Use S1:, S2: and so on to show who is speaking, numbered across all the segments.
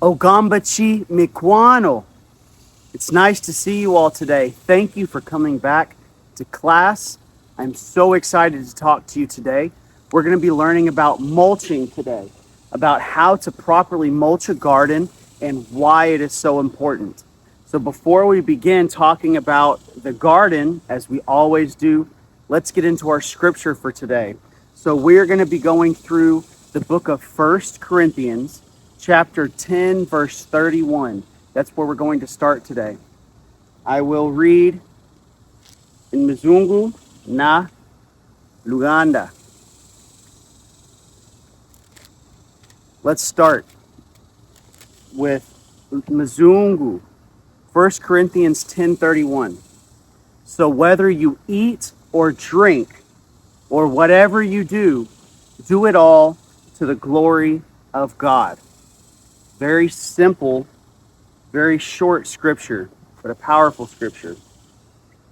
S1: Ogambachi Mikwano. It's nice to see you all today. Thank you for coming back to class. I'm so excited to talk to you today. We're going to be learning about mulching today, about how to properly mulch a garden and why it is so important. So before we begin talking about the garden, as we always do, let's get into our scripture for today. So we're going to be going through the book of 1 Corinthians, chapter 10, verse 31. That's where we're going to start today. I will read in Mzungu na Luganda. Let's start with Mzungu, 1 Corinthians 10:31. So whether you eat or drink or whatever you do, do it all to the glory of God. Very simple, very short scripture, but a powerful scripture.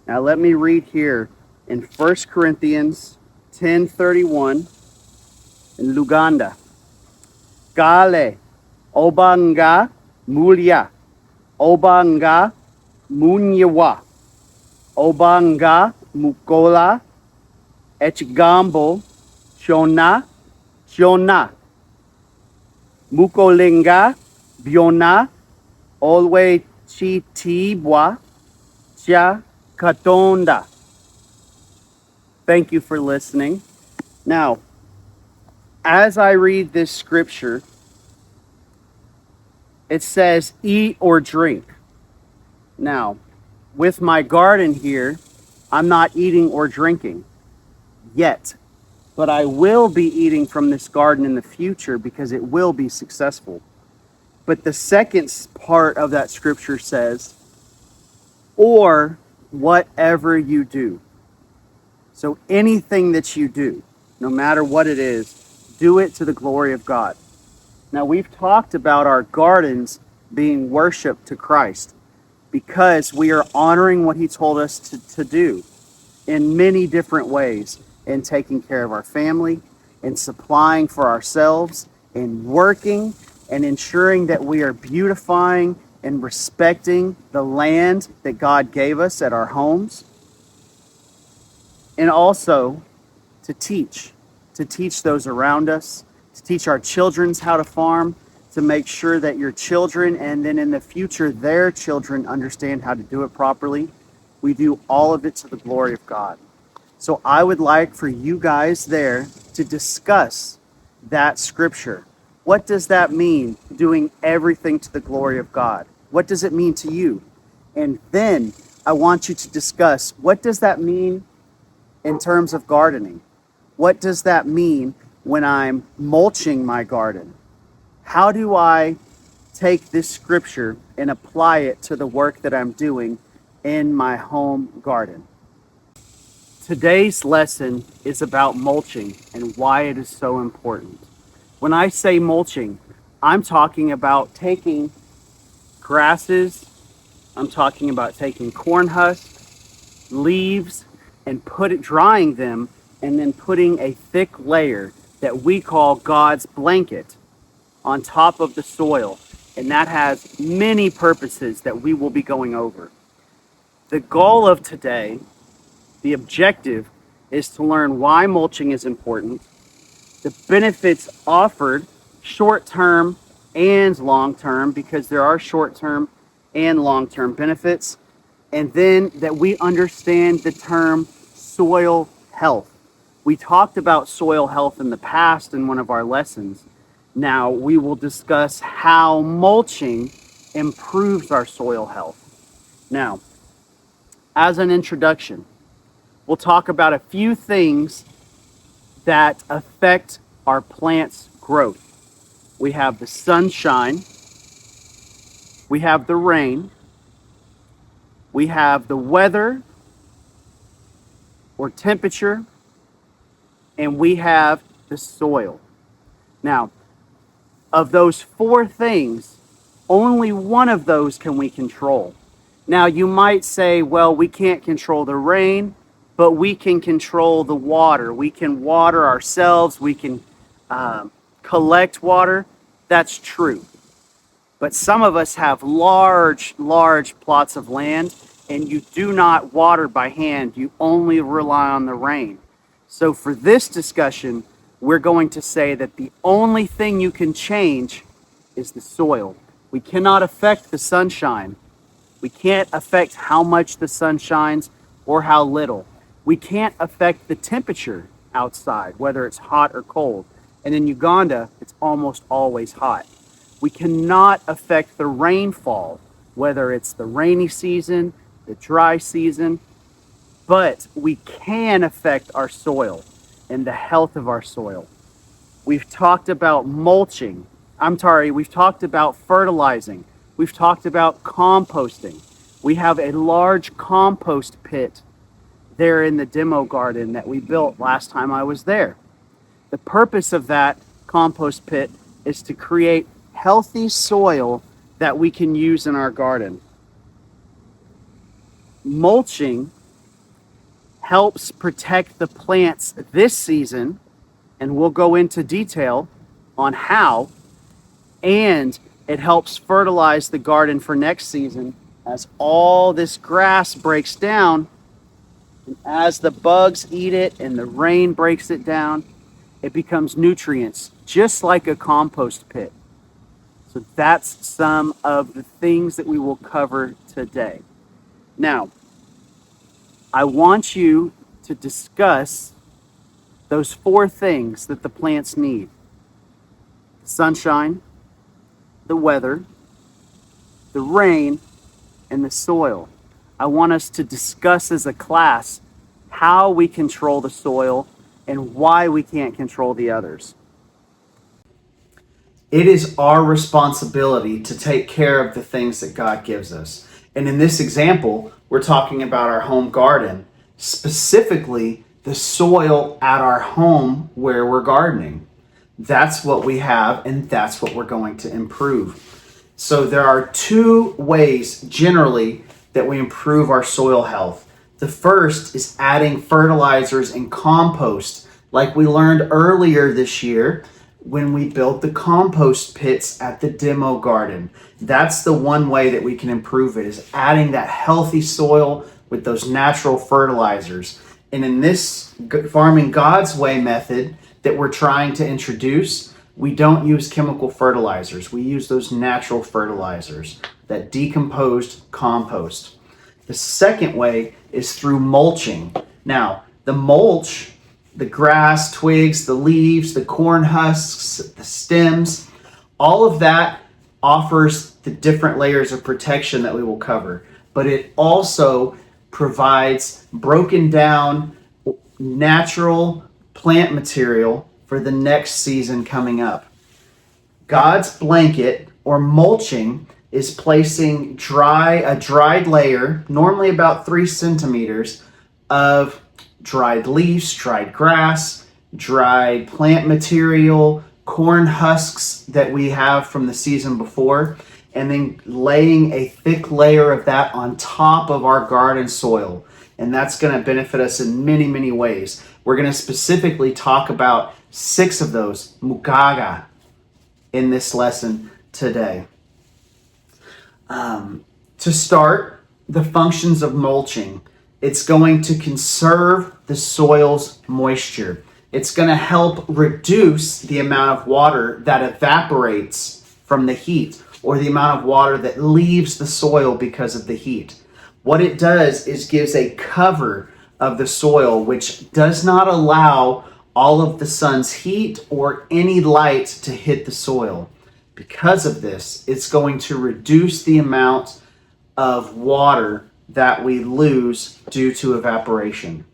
S1: Now let me read here in 1 Corinthians 10:31 in Luganda. Kale obanga mulya, obanga munyewa, obanga mukola, echigambo shona shona, mukolenga biona, olwe chitibwa cha katonda. Thank you for listening. Now, as I read this scripture, it says eat or drink. Now, with my garden here, I'm not eating or drinking yet, but I will be eating from this garden in the future because it will be successful. But the second part of that scripture says, or whatever you do. So anything that you do, no matter what it is, do it to the glory of God. Now, we've talked about our gardens being worship to Christ because we are honoring what he told us to do in many different ways, in taking care of our family, in supplying for ourselves, in working, and ensuring that we are beautifying and respecting the land that God gave us at our homes, and also to teach those around us, to teach our children how to farm, to make sure that your children and then in the future their children understand how to do it properly. We do all of it to the glory of God. So I would like for you guys there to discuss that scripture. What does that mean, doing everything to the glory of God? What does it mean to you? And then I want you to discuss, what does that mean in terms of gardening? What does that mean when I'm mulching my garden? How do I take this scripture and apply it to the work that I'm doing in my home garden? Today's lesson is about mulching and why it is so important. When I say mulching, I'm talking about taking grasses, I'm talking about taking corn husks, leaves, and drying them, and then putting a thick layer that we call God's blanket on top of the soil. And that has many purposes that we will be going over. The goal of today, the objective, is to learn why mulching is important, the benefits offered short-term and long-term, because there are short-term and long-term benefits, and then that we understand the term soil health. We talked about soil health in the past in one of our lessons. Now we will discuss how mulching improves our soil health. Now, as an introduction, we'll talk about a few things that affect our plants' growth. We have the sunshine, we have the rain, we have the weather or temperature, and we have the soil. Now, of those four things, only one of those can we control. Now, you might say, well, we can't control the rain, but we can control the water. We can water ourselves. We can collect water. That's true. But some of us have large, large plots of land, and you do not water by hand. You only rely on the rain. So for this discussion, we're going to say that the only thing you can change is the soil. We cannot affect the sunshine. We can't affect how much the sun shines or how little. We can't affect the temperature outside, whether it's hot or cold. And in Uganda, it's almost always hot. We cannot affect the rainfall, whether it's the rainy season, the dry season, but we can affect our soil and the health of our soil. We've talked about mulching. We've talked about fertilizing. We've talked about composting. We have a large compost pit there in the demo garden that we built last time I was there. The purpose of that compost pit is to create healthy soil that we can use in our garden. Mulching helps protect the plants this season, and we'll go into detail on how, and it helps fertilize the garden for next season as all this grass breaks down, and as the bugs eat it and the rain breaks it down, it becomes nutrients, just like a compost pit. So that's some of the things that we will cover today. Now, I want you to discuss those 4 things that the plants need: the sunshine, the weather, the rain, and the soil. I want us to discuss as a class how we control the soil and why we can't control the others. It is our responsibility to take care of the things that God gives us. And in this example, we're talking about our home garden, specifically the soil at our home where we're gardening. That's what we have, and that's what we're going to improve. So there are 2 ways generally that we improve our soil health. The first is adding fertilizers and compost, like we learned earlier this year when we built the compost pits at the demo garden. That's the one way that we can improve it, is adding that healthy soil with those natural fertilizers. And in this farming God's way method that we're trying to introduce, we don't use chemical fertilizers. We use those natural fertilizers, that decomposed compost. The second way is through mulching. Now, the mulch, the grass, twigs, the leaves, the corn husks, the stems, all of that offers the different layers of protection that we will cover. But it also provides broken down natural plant material for the next season coming up. God's blanket, or mulching, is placing a dried layer, normally about 3 centimeters, of dried leaves, dried grass, dried plant material, corn husks that we have from the season before, and then laying a thick layer of that on top of our garden soil. And that's going to benefit us in many, many ways. We're going to specifically talk about 6 of those, mugaga, in this lesson today. To start, the functions of mulching. It's going to conserve the soil's moisture. It's going to help reduce the amount of water that evaporates from the heat, or the amount of water that leaves the soil because of the heat. What it does is gives a cover of the soil, which does not allow all of the sun's heat or any light to hit the soil. Because of this, it's going to reduce the amount of water that we lose due to evaporation.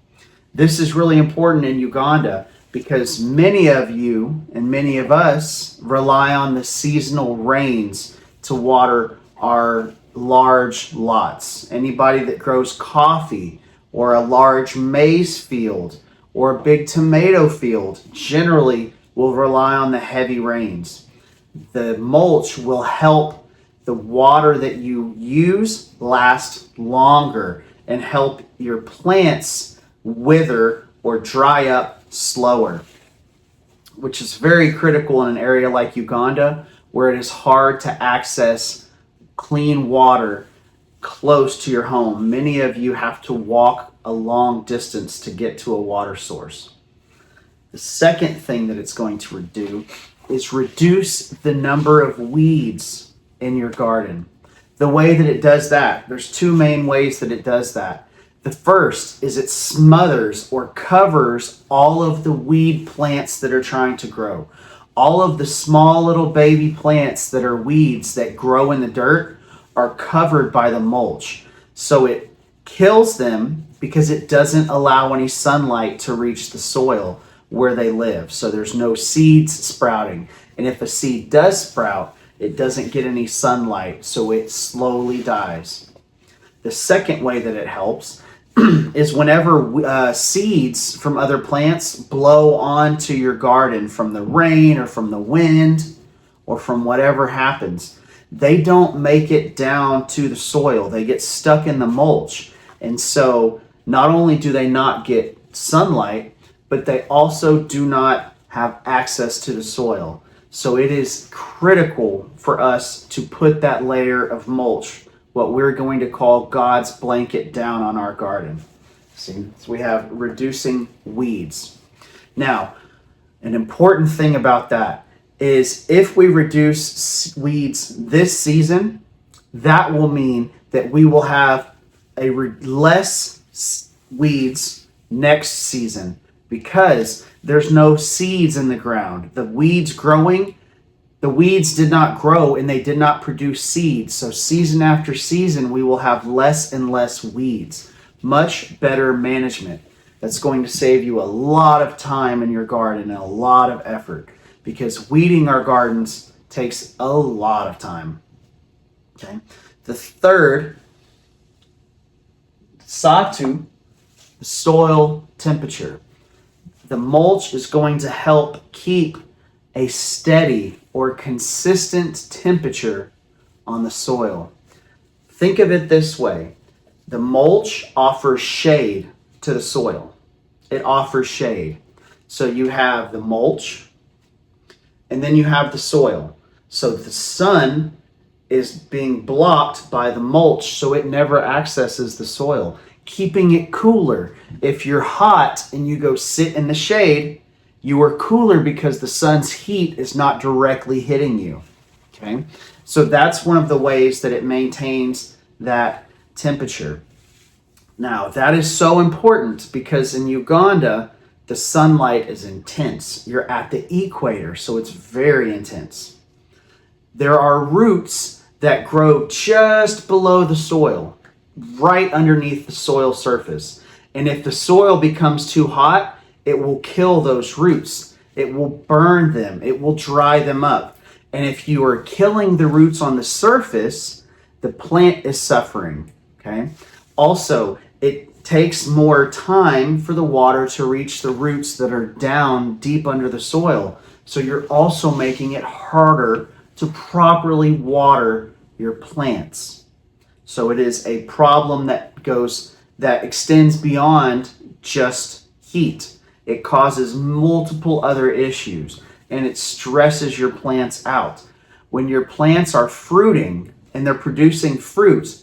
S1: This is really important in Uganda because many of you and many of us rely on the seasonal rains to water our large lots. Anybody that grows coffee or a large maize field or a big tomato field generally will rely on the heavy rains. The mulch will help the water that you use last longer and help your plants wither or dry up slower, which is very critical in an area like Uganda where it is hard to access clean water close to your home. Many of you have to walk a long distance to get to a water source. The second thing that it's going to do is reduce the number of weeds in your garden. The way that it does that, there's two main ways that it does that. The first is it smothers or covers all of the weed plants that are trying to grow. All of the small little baby plants that are weeds that grow in the dirt are covered by the mulch. So it kills them because it doesn't allow any sunlight to reach the soil where they live. So there's no seeds sprouting. And if a seed does sprout, it doesn't get any sunlight, so it slowly dies. The second way that it helps is whenever seeds from other plants blow onto your garden from the rain or from the wind or from whatever happens, they don't make it down to the soil. They get stuck in the mulch. And so not only do they not get sunlight, but they also do not have access to the soil. So it is critical for us to put that layer of mulch, what we're going to call God's blanket, down on our garden. See, so we have reducing weeds. Now, an important thing about that is if we reduce weeds this season, that will mean that we will have less weeds next season, because there's no seeds in the ground. The weeds did not grow and they did not produce seeds. So season after season, we will have less and less weeds. Much better management. That's going to save you a lot of time in your garden and a lot of effort, because weeding our gardens takes a lot of time. Okay. The third, Satu, soil temperature. The mulch is going to help keep a steady or consistent temperature on the soil. Think of it this way. The mulch offers shade to the soil. It offers shade. So you have the mulch, and then you have the soil. So the sun is being blocked by the mulch, so it never accesses the soil, keeping it cooler. If you're hot and you go sit in the shade, you are cooler because the sun's heat is not directly hitting you. Okay? So that's one of the ways that it maintains that temperature. Now, that is so important because in Uganda, the sunlight is intense. You're at the equator, so it's very intense. There are roots that grow just below the soil, right underneath the soil surface. And if the soil becomes too hot, it will kill those roots. It will burn them. It will dry them up. And if you are killing the roots on the surface, the plant is suffering. Okay. Also, it takes more time for the water to reach the roots that are down deep under the soil. So you're also making it harder to properly water your plants. So it is a problem that extends beyond just heat. It causes multiple other issues, and it stresses your plants out. When your plants are fruiting and they're producing fruit,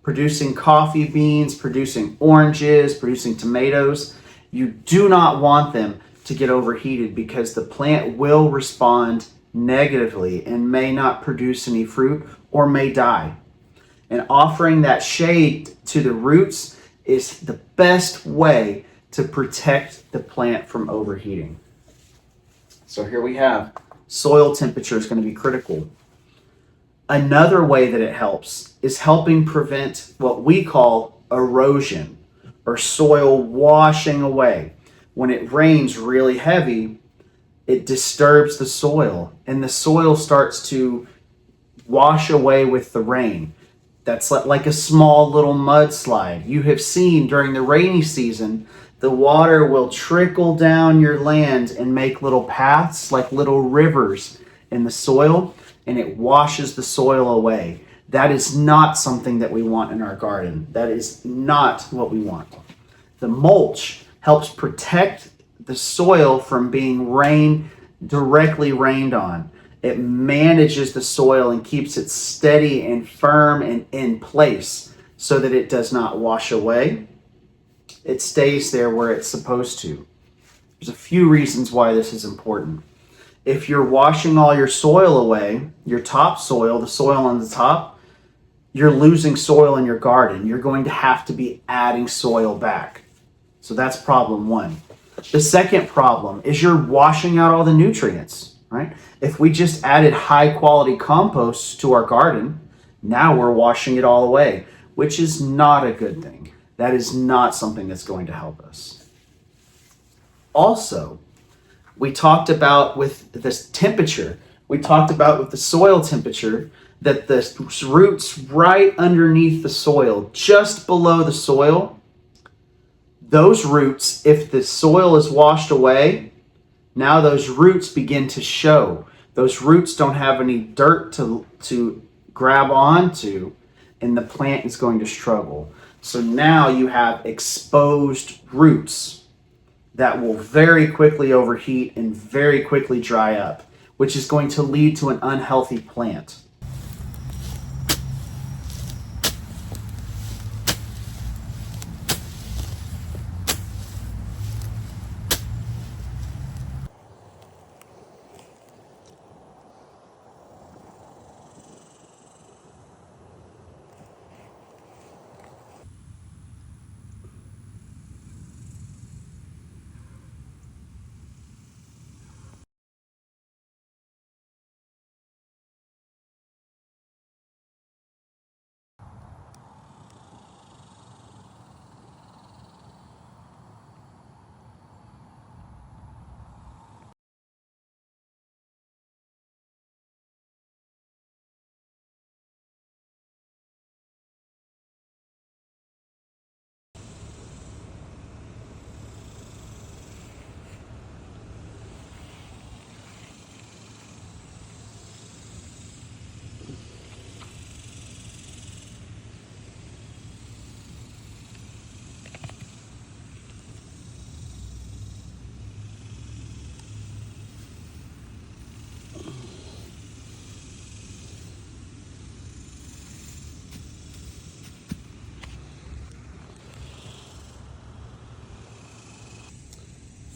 S1: producing coffee beans, producing oranges, producing tomatoes, you do not want them to get overheated, because the plant will respond negatively and may not produce any fruit or may die. And offering that shade to the roots is the best way to protect the plant from overheating. So here we have soil temperature is going to be critical. Another way that it helps is helping prevent what we call erosion, or soil washing away. When it rains really heavy, it disturbs the soil, and the soil starts to wash away with the rain. That's like a small little mudslide. You have seen during the rainy season, the water will trickle down your land and make little paths, like little rivers in the soil, and it washes the soil away. That is not something that we want in our garden. That is not what we want. The mulch helps protect the soil from being directly rained on. It manages the soil and keeps it steady and firm and in place so that it does not wash away. It stays there where it's supposed to. There's a few reasons why this is important. If you're washing all your soil away, your topsoil, the soil on the top, you're losing soil in your garden. You're going to have to be adding soil back. So that's problem one. The second problem is you're washing out all the nutrients, right? If we just added high quality compost to our garden, now we're washing it all away, which is not a good thing. That is not something that's going to help us. Also, we talked about with this temperature, we talked about with the soil temperature that the roots right underneath the soil, just below the soil, those roots, if the soil is washed away, now those roots begin to show. Those roots don't have any dirt to grab onto, and the plant is going to struggle. So now you have exposed roots that will very quickly overheat and very quickly dry up, which is going to lead to an unhealthy plant.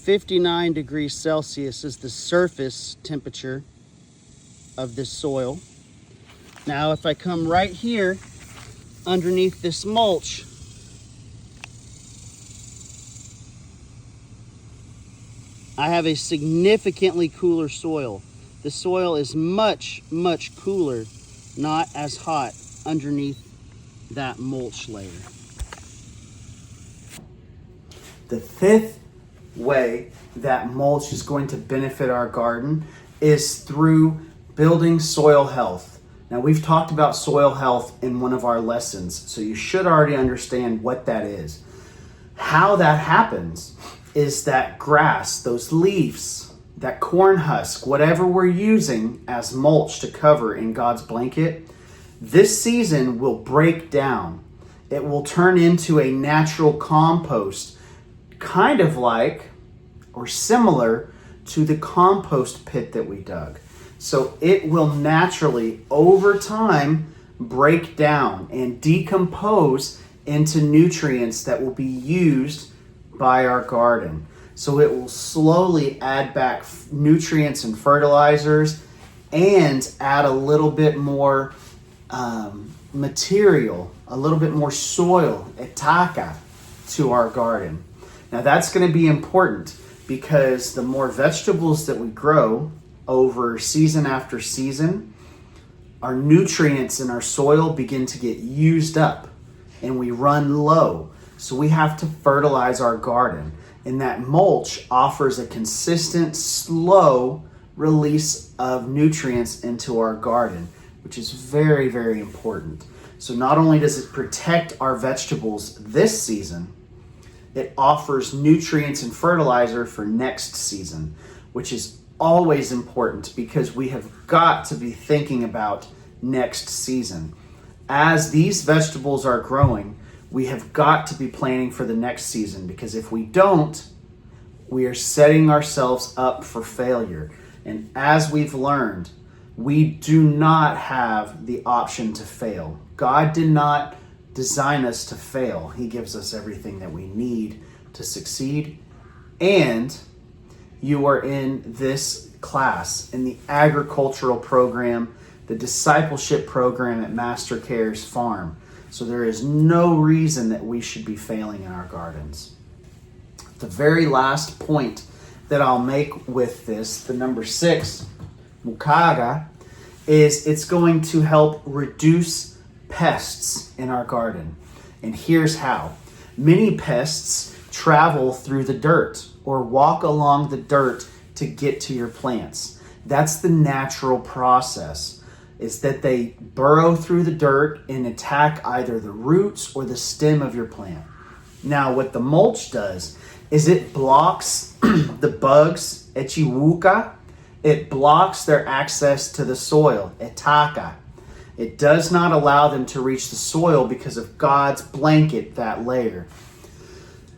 S1: (59°C is the surface temperature of this soil. Now, if I come right here underneath this mulch, I have a significantly cooler soil. The soil is much, much cooler, not as hot underneath that mulch layer. The fifth way that mulch is going to benefit our garden is through building soil health. Now, we've talked about soil health in one of our lessons, so you should already understand what that is. How that happens is that grass, those leaves, that corn husk, whatever we're using as mulch to cover in God's blanket, this season will break down. It will turn into a natural compost, kind of like or similar to the compost pit that we dug. So it will naturally, over time, break down and decompose into nutrients that will be used by our garden. So it will slowly add back nutrients and fertilizers and add a little bit more material, a little bit more soil, etaka, to our garden. Now that's going to be important because the more vegetables that we grow over season after season, our nutrients in our soil begin to get used up and we run low. So we have to fertilize our garden. And that mulch offers a consistent, slow release of nutrients into our garden, which is very, very important. So not only does it protect our vegetables this season, it offers nutrients and fertilizer for next season, which is always important because we have got to be thinking about next season. As these vegetables are growing, we have got to be planning for the next season, because if we don't, we are setting ourselves up for failure. And as we've learned, We do not have the option to fail. God did not design us to fail. He gives us everything that we need to succeed. And you are in this class, in the agricultural program, the discipleship program at Master Care's farm. So there is no reason that we should be failing in our gardens. The very last point that I'll make with this, the number 6, mukaga, is it's going to help reduce pests in our garden. And here's how. Many pests travel through the dirt or walk along the dirt to get to your plants. That's the natural process, is that they burrow through the dirt and attack either the roots or the stem of your plant. Now, what the mulch does is it blocks the bugs, echiwuka. It blocks their access to the soil, etaka. It does not allow them to reach the soil because of God's blanket, that layer.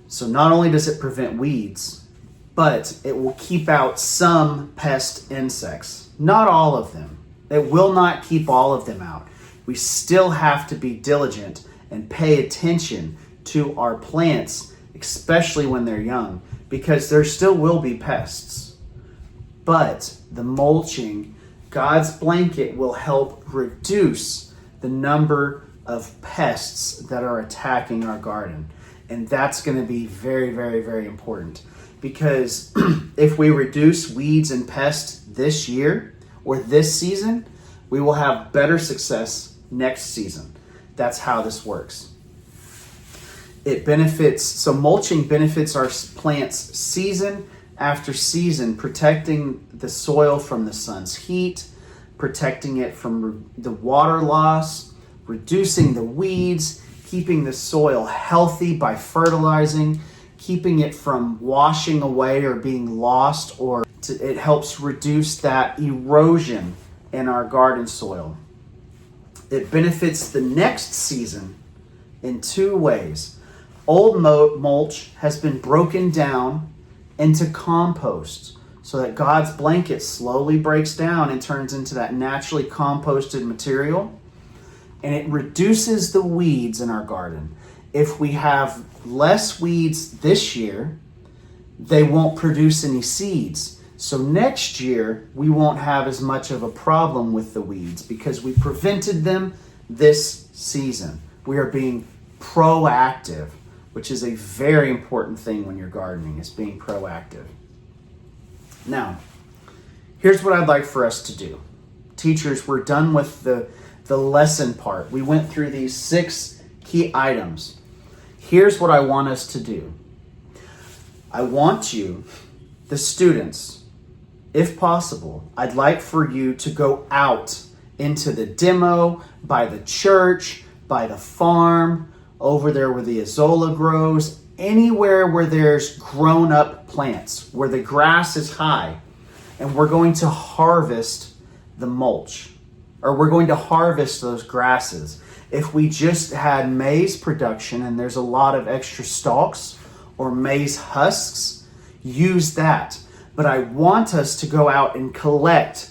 S1: So not only does it prevent weeds, but it will keep out some pest insects. Not all of them. It will not keep all of them out. We still have to be diligent and pay attention to our plants, especially when they're young, because there still will be pests. But the mulching, God's blanket, will help reduce the number of pests that are attacking our garden. And that's going to be very, very, very important. Because if we reduce weeds and pests this year or this season, we will have better success next season. That's how this works. So mulching benefits our plants season after season, protecting the soil from the sun's heat, protecting it from the water loss, reducing the weeds, keeping the soil healthy by fertilizing, keeping it from washing away or being lost, it helps reduce that erosion in our garden soil. It benefits the next season in 2 ways. Old mulch has been broken down into compost so that God's blanket slowly breaks down and turns into that naturally composted material. And it reduces the weeds in our garden. If we have less weeds this year, they won't produce any seeds. So next year, we won't have as much of a problem with the weeds because we prevented them this season. We are being proactive, which is a very important thing when you're gardening, is being proactive. Now, here's what I'd like for us to do. Teachers, we're done with the lesson part. We went through these 6 key items. Here's what I want us to do. I want you, the students, if possible, I'd like for you to go out into the demo, by the church, by the farm, over there where the azolla grows, anywhere where there's grown up plants, where the grass is high, and we're going to harvest the mulch, or we're going to harvest those grasses. If we just had maize production and there's a lot of extra stalks or maize husks, use that. But I want us to go out and collect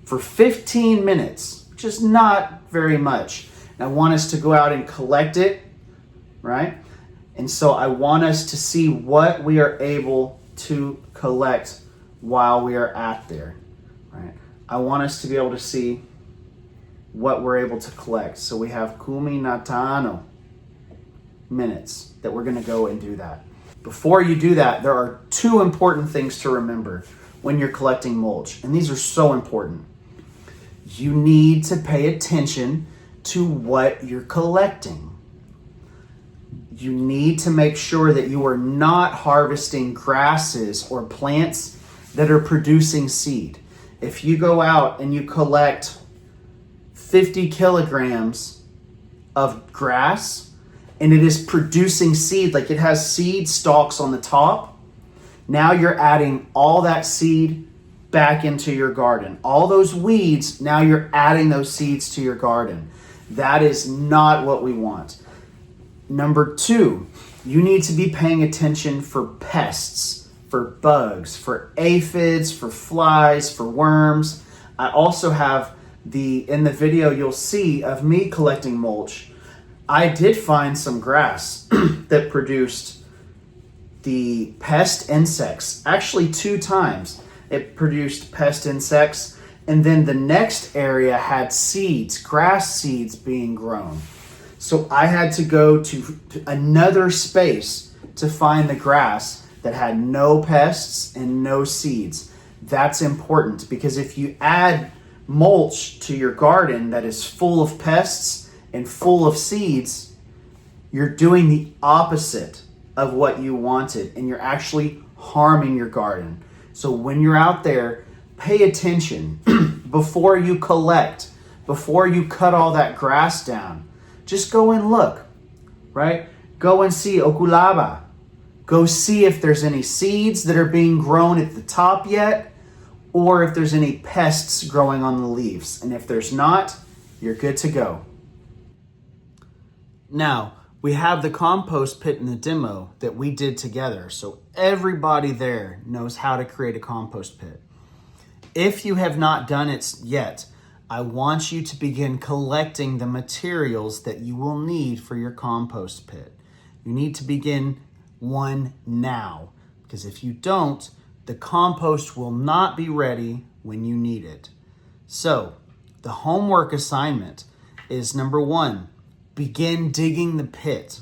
S1: for 15 minutes, which is not very much. And I want us to go out and collect it, right? And so I want us to see what we are able to collect while we are at there, right? I want us to be able to see what we're able to collect. So we have kumi natano minutes that we're going to go and do that. Before you do that, there are 2 important things to remember when you're collecting mulch, and these are so important. You need to pay attention to what you're collecting. You need to make sure that you are not harvesting grasses or plants that are producing seed. If you go out and you collect 50 kilograms of grass and it is producing seed, like it has seed stalks on the top, now you're adding all that seed back into your garden. All those weeds, now you're adding those seeds to your garden. That is not what we want. Number 2, you need to be paying attention for pests, for bugs, for aphids, for flies, for worms. I also have in the video you'll see of me collecting mulch, I did find some grass that produced the pest insects. Actually, 2 times it produced pest insects, and then the next area had seeds, grass seeds being grown. So I had to go to another space to find the grass that had no pests and no seeds. That's important, because if you add mulch to your garden that is full of pests and full of seeds, you're doing the opposite of what you wanted, and you're actually harming your garden. So when you're out there, pay attention before you collect, before you cut all that grass down. Just go and look, right? Go and see okulaba. Go see if there's any seeds that are being grown at the top yet, or if there's any pests growing on the leaves. And if there's not, you're good to go. Now, we have the compost pit in the demo that we did together, so everybody there knows how to create a compost pit. If you have not done it yet, I want you to begin collecting the materials that you will need for your compost pit. You need to begin one now, because if you don't, the compost will not be ready when you need it. So, the homework assignment is number 1, begin digging the pit.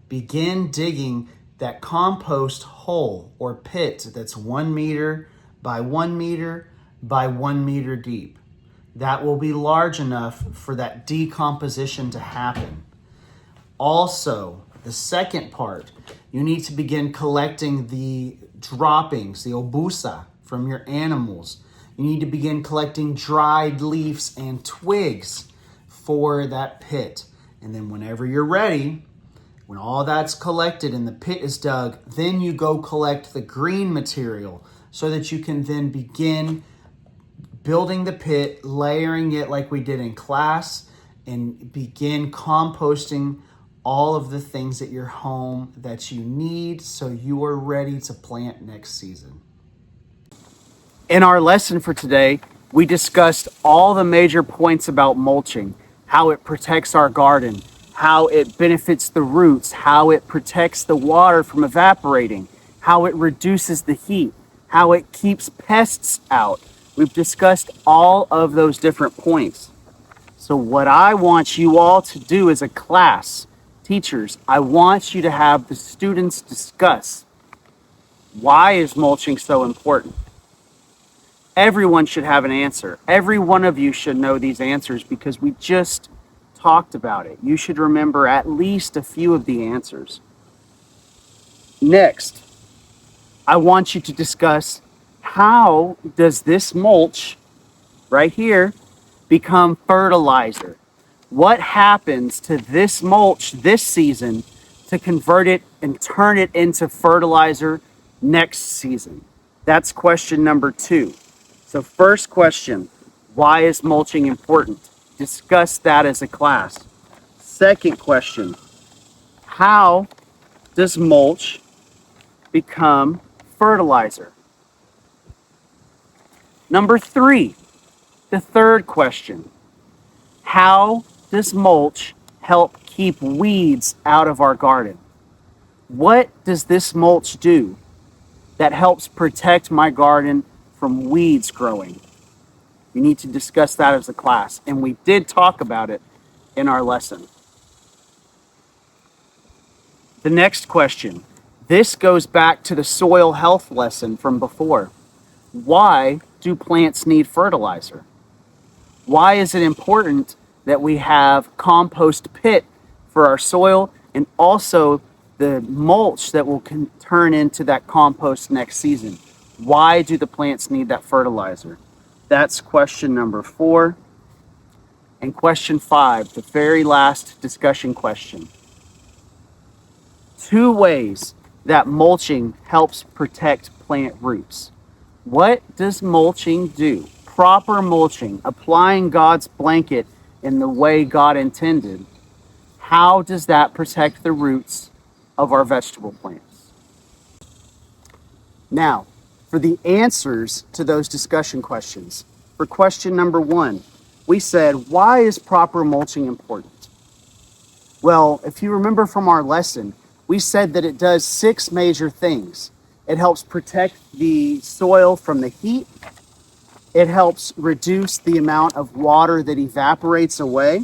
S1: Begin digging that compost hole or pit that's 1 meter by 1 meter by 1 meter deep. That will be large enough for that decomposition to happen. Also, the second part, you need to begin collecting the droppings, the obusa, from your animals. You need to begin collecting dried leaves and twigs for that pit. And then whenever you're ready, when all that's collected and the pit is dug, then you go collect the green material so that you can then begin building the pit, layering it like we did in class, and begin composting all of the things at your home that you need so you are ready to plant next season. In our lesson for today, we discussed all the major points about mulching, how it protects our garden, how it benefits the roots, how it protects the water from evaporating, how it reduces the heat, how it keeps pests out. We've discussed all of those different points. So what I want you all to do as a class, teachers, I want you to have the students discuss, why is mulching so important? Everyone should have an answer. Every one of you should know these answers because we just talked about it. You should remember at least a few of the answers. Next, I want you to discuss, how does this mulch right here become fertilizer? What happens to this mulch this season to convert it and turn it into fertilizer next season? That's question number 2. So first question, why is mulching important? Discuss that as a class. Second question, how does mulch become fertilizer? Number 3, the third question, how does mulch help keep weeds out of our garden? What does this mulch do that helps protect my garden from weeds growing? You need to discuss that as a class, and we did talk about it in our lesson. The next question, this goes back to the soil health lesson from before. Why do plants need fertilizer? Why is it important that we have compost pit for our soil and also the mulch that will turn into that compost next season? Why do the plants need that fertilizer? That's question number 4. And question 5, the very last discussion question. 2 ways that mulching helps protect plant roots. What does mulching do? Proper mulching, applying God's blanket in the way God intended. How does that protect the roots of our vegetable plants? Now, for the answers to those discussion questions. For question number 1, we said, why is proper mulching important? Well, if you remember from our lesson, we said that it does 6 major things. It helps protect the soil from the heat. It helps reduce the amount of water that evaporates away.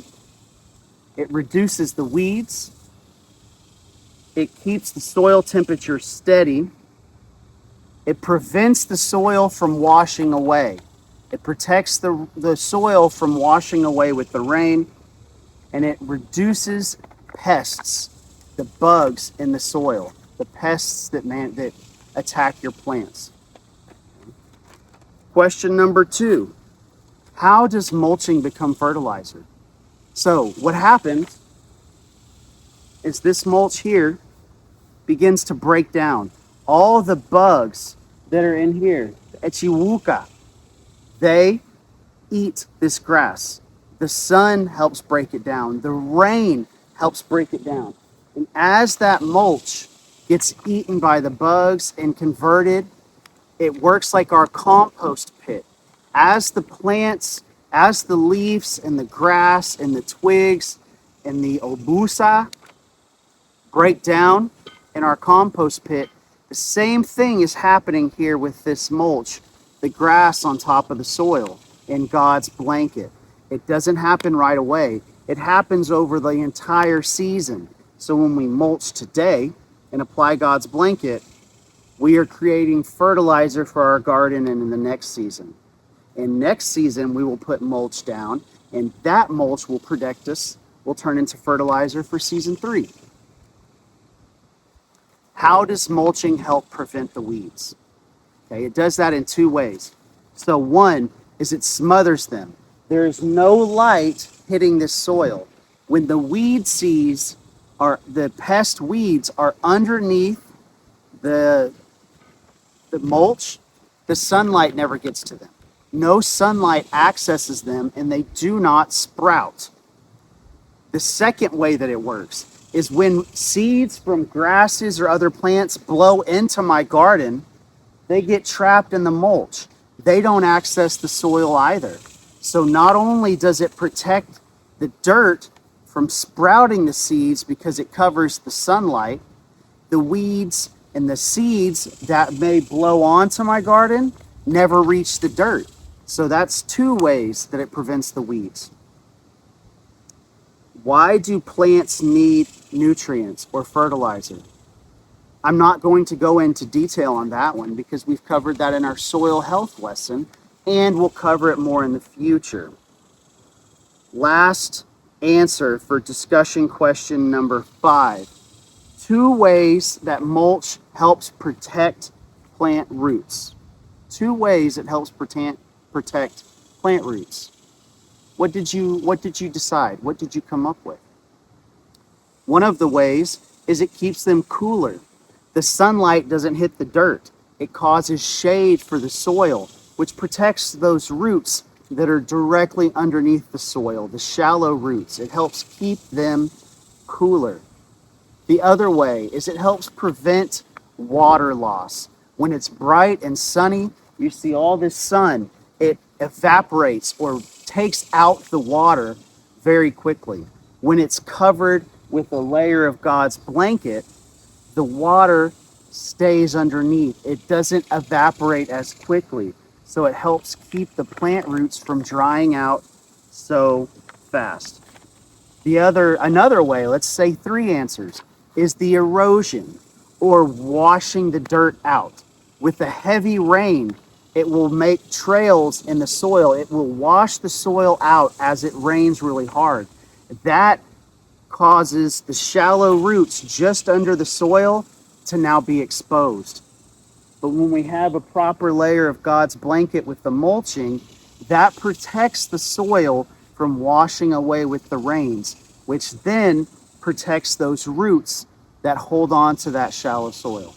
S1: It reduces the weeds. It keeps the soil temperature steady. It prevents the soil from washing away. It protects the soil from washing away with the rain, and it reduces pests, the bugs in the soil, the pests that attack your plants. Question number 2, how does mulching become fertilizer? So what happens is this mulch here begins to break down. All the bugs that are in here, the echiwuka, they eat this grass. The sun helps break it down. The rain helps break it down. And as that mulch gets eaten by the bugs and converted, it works like our compost pit. As the plants, as the leaves and the grass and the twigs and the obusa break down in our compost pit, the same thing is happening here with this mulch, the grass on top of the soil in God's blanket. It doesn't happen right away. It happens over the entire season. So when we mulch today and apply God's blanket, we are creating fertilizer for our garden and in the next season. And next season, we will put mulch down, and that mulch will protect us, will turn into fertilizer for season 3. How does mulching help prevent the weeds? Okay, it does that in 2 ways. So one is it smothers them. There is no light hitting this soil. When the the pest weeds are underneath the mulch, the sunlight never gets to them. No sunlight accesses them, and they do not sprout. The second way that it works is when seeds from grasses or other plants blow into my garden, they get trapped in the mulch. They don't access the soil either. So not only does it protect the dirt from sprouting the seeds because it covers the sunlight, the weeds and the seeds that may blow onto my garden never reach the dirt. So that's 2 ways that it prevents the weeds. Why do plants need nutrients or fertilizer? I'm not going to go into detail on that one because we've covered that in our soil health lesson, and we'll cover it more in the future. Last answer for discussion question number 5. 2 ways that mulch helps protect plant roots. 2 ways it helps protect plant roots. What did you decide? What did you come up with? One of the ways is it keeps them cooler. The sunlight doesn't hit the dirt. It causes shade for the soil, which protects those roots that are directly underneath the soil, the shallow roots. It helps keep them cooler. The other way is it helps prevent water loss. When it's bright and sunny, you see all this sun, it evaporates or takes out the water very quickly. When it's covered with a layer of God's blanket, the water stays underneath. It doesn't evaporate as quickly. So it helps keep the plant roots from drying out so fast. Another way, let's say 3 answers, is the erosion or washing the dirt out. With the heavy rain, it will make trails in the soil. It will wash the soil out as it rains really hard. That causes the shallow roots just under the soil to now be exposed. But when we have a proper layer of God's blanket with the mulching, that protects the soil from washing away with the rains, which then protects those roots that hold on to that shallow soil.